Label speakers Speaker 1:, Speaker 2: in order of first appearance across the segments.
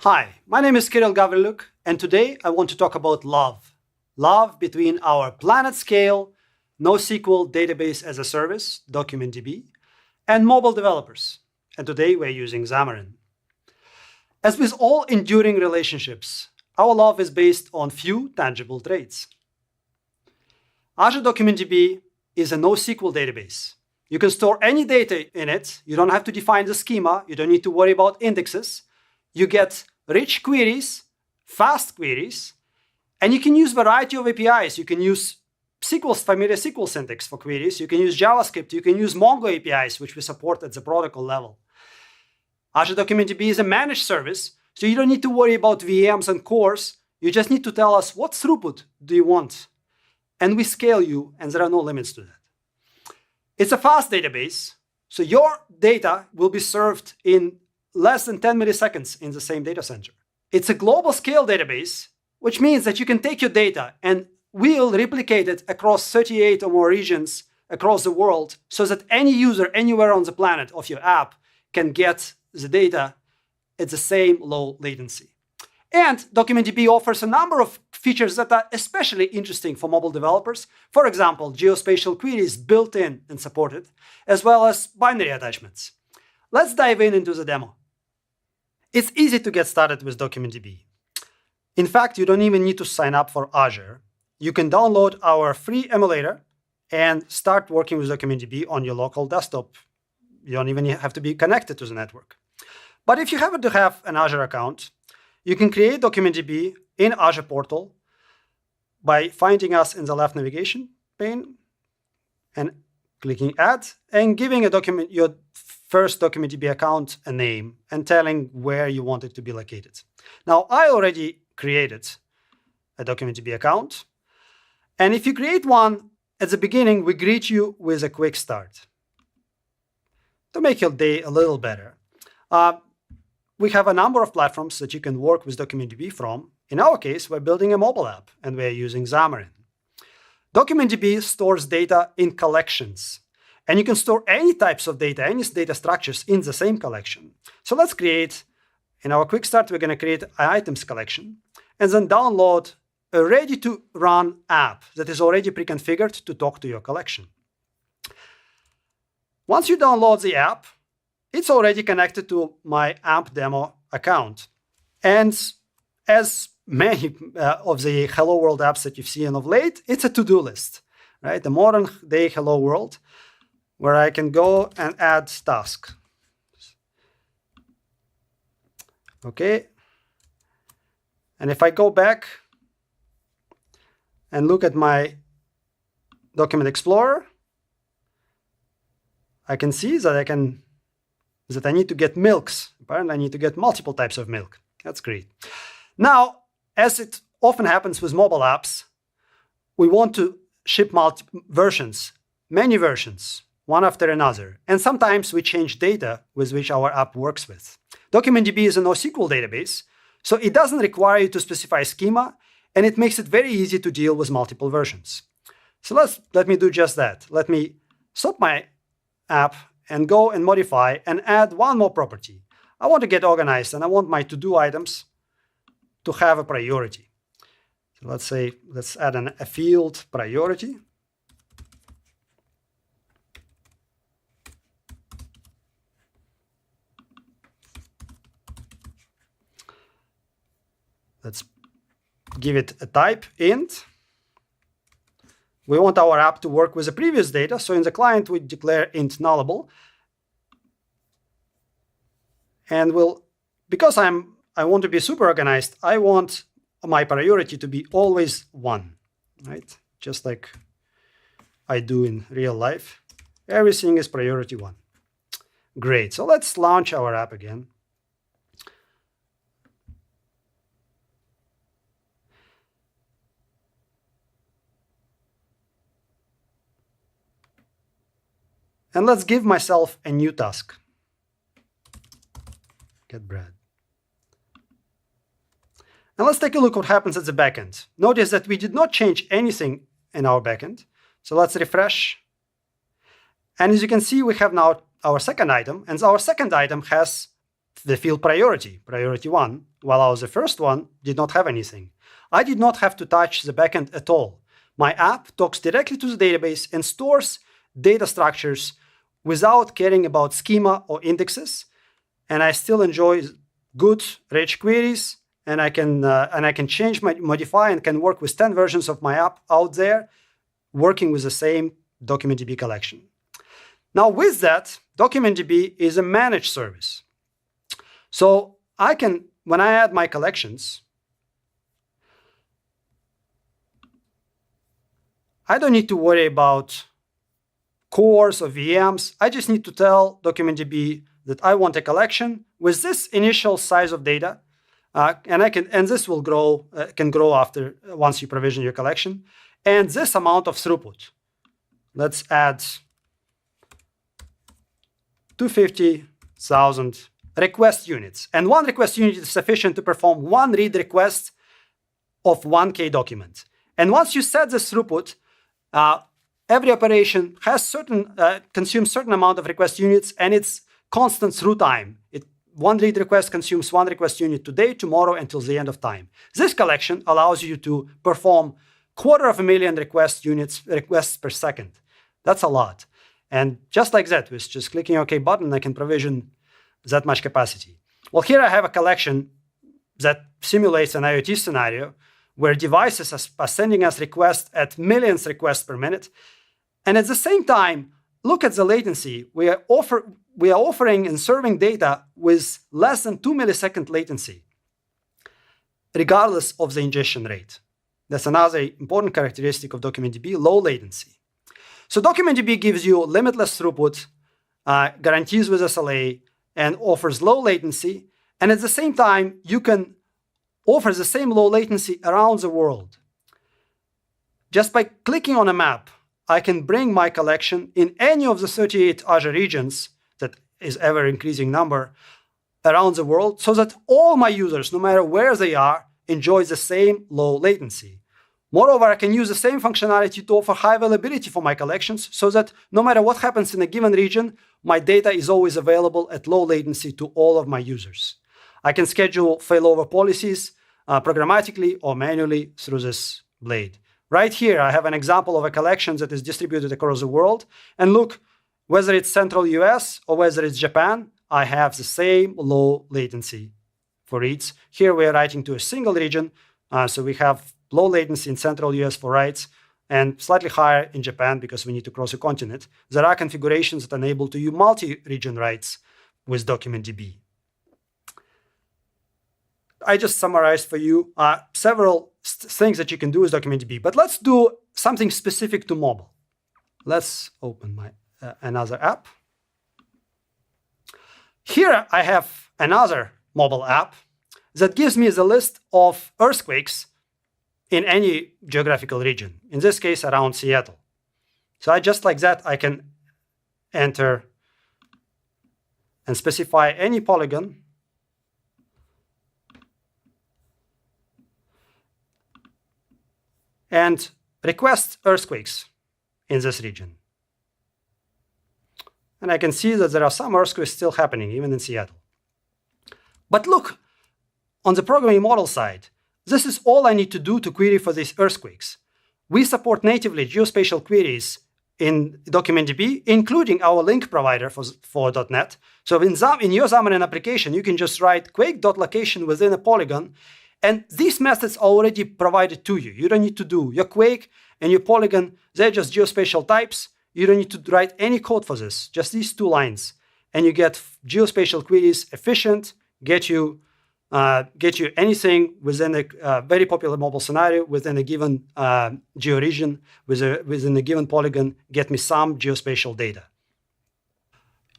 Speaker 1: Hi, my name is Kirill Gavriluk, and today I want to talk about love. Love between our planet-scale NoSQL database as a service, DocumentDB, and mobile developers. And today we're using Xamarin. As with all enduring relationships, our love is based on few tangible traits. Azure DocumentDB is a NoSQL database. You can store any data in it. You don't have to define the schema. You don't need to worry about indexes. You get rich queries, fast queries, and you can use a variety of APIs. You can use familiar SQL syntax for queries. You can use JavaScript. You can use Mongo APIs, which we support at the protocol level. Azure DocumentDB is a managed service, so you don't need to worry about VMs and cores. You just need to tell us what throughput do you want. And we scale you, and there are no limits to that. It's a fast database, so your data will be served in less than 10 milliseconds in the same data center. It's a global scale database, which means that you can take your data and we'll replicate it across 38 or more regions across the world so that any user anywhere on the planet of your app can get the data at the same low latency. And DocumentDB offers a number of features that are especially interesting for mobile developers. For example, geospatial queries built in and supported, as well as binary attachments. Let's dive into the demo. It's easy to get started with DocumentDB. In fact, you don't even need to sign up for Azure. You can download our free emulator and start working with DocumentDB on your local desktop. You don't even have to be connected to the network. But if you happen to have an Azure account, you can create DocumentDB in Azure Portal by finding us in the left navigation pane and clicking Add and giving your first DocumentDB account a name and telling where you want it to be located. Now, I already created a DocumentDB account. And if you create one, at the beginning, we greet you with a quick start. To make your day a little better, we have a number of platforms that you can work with DocumentDB from. In our case, we're building a mobile app, and we're using Xamarin. DocumentDB stores data in collections. And you can store any types of data, any data structures in the same collection. So let's create, in our quick start, we're going to create an items collection and then download a ready-to-run app that is already pre-configured to talk to your collection. Once you download the app, it's already connected to my AMP demo account. And as many of the Hello World apps that you've seen of late, it's a to-do list, right? The modern day Hello World, where I can go and add tasks. Okay. And if I go back and look at my Document Explorer, I can see that I need to get milks. Apparently, I need to get multiple types of milk. That's great. Now, as it often happens with mobile apps, we want to ship versions, many versions, one after another. And sometimes we change data with which our app works with. DocumentDB is a NoSQL database, so it doesn't require you to specify schema, and it makes it very easy to deal with multiple versions. So let me do just that. Let me stop my app and go and modify and add one more property. I want to get organized, and I want my to-do items to have a priority. So let's add a field priority. Let's give it a type int. We want our app to work with the previous data. So in the client, we declare int nullable. And because I want to be super organized, I want my priority to be always 1, right? Just like I do in real life. Everything is priority 1. Great. So let's launch our app again. And let's give myself a new task. Get bread. And let's take a look what happens at the backend. Notice that we did not change anything in our backend. So let's refresh. And as you can see, we have now our second item. And our second item has the field priority 1, while I was the first one, did not have anything. I did not have to touch the backend at all. My app talks directly to the database and stores data structures without caring about schema or indexes. And I still enjoy good, rich queries, and I can change, modify, and can work with 10 versions of my app out there, working with the same DocumentDB collection. Now, with that, DocumentDB is a managed service. So I can, when I add my collections, I don't need to worry about cores or VMs. I just need to tell DocumentDB that I want a collection with this initial size of data, and this will grow, can grow after once you provision your collection, and this amount of throughput. Let's add 250,000 request units, and one request unit is sufficient to perform one read request of 1K document. And once you set this throughput, every operation has consumes certain amount of request units, and it's constant through time. One read request consumes one request unit today, tomorrow, until the end of time. This collection allows you to perform 250,000 requests per second. That's a lot. And just like that, with just clicking OK button, I can provision that much capacity. Well, here I have a collection that simulates an IoT scenario where devices are sending us requests at millions requests per minute. And at the same time, look at the latency. We are offering and serving data with less than 2 millisecond latency, regardless of the ingestion rate. That's another important characteristic of DocumentDB, low latency. So DocumentDB gives you limitless throughput, guarantees with SLA, and offers low latency. And at the same time, you can offer the same low latency around the world. Just by clicking on a map, I can bring my collection in any of the 38 Azure regions, that is ever increasing number, around the world, so that all my users, no matter where they are, enjoy the same low latency. Moreover, I can use the same functionality to offer high availability for my collections, so that no matter what happens in a given region, my data is always available at low latency to all of my users. I can schedule failover policies programmatically or manually through this blade. Right here, I have an example of a collection that is distributed across the world. And look, whether it's central US or whether it's Japan, I have the same low latency for reads. Here we are writing to a single region, so we have low latency in central US for writes, and slightly higher in Japan because we need to cross a continent. There are configurations that enable to use multi-region writes with DocumentDB. I just summarized for you several things that you can do with DocumentDB, but let's do something specific to mobile. Let's open my another app. Here I have another mobile app that gives me the list of earthquakes in any geographical region, in this case around Seattle. So just like that, I can enter and specify any polygon and request earthquakes in this region. And I can see that there are some earthquakes still happening, even in Seattle. But look, on the programming model side, this is all I need to do to query for these earthquakes. We support natively geospatial queries in DocumentDB, including our link provider for .NET. So in your Xamarin application, you can just write quake.location within a polygon, and these methods are already provided to you. You don't need to do your quake and your polygon. They're just geospatial types. You don't need to write any code for this, just these two lines. And you get geospatial queries efficient, get you anything within a very popular mobile scenario, within a given georegion, within a given polygon, get me some geospatial data.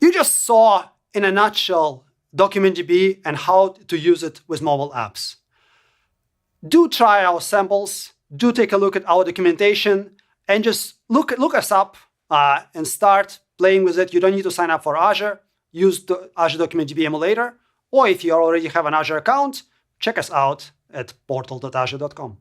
Speaker 1: You just saw, in a nutshell, DocumentDB and how to use it with mobile apps. Do try our samples, do take a look at our documentation, and just look us up and start playing with it. You don't need to sign up for Azure. Use the Azure DocumentDB emulator. Or if you already have an Azure account, check us out at portal.azure.com.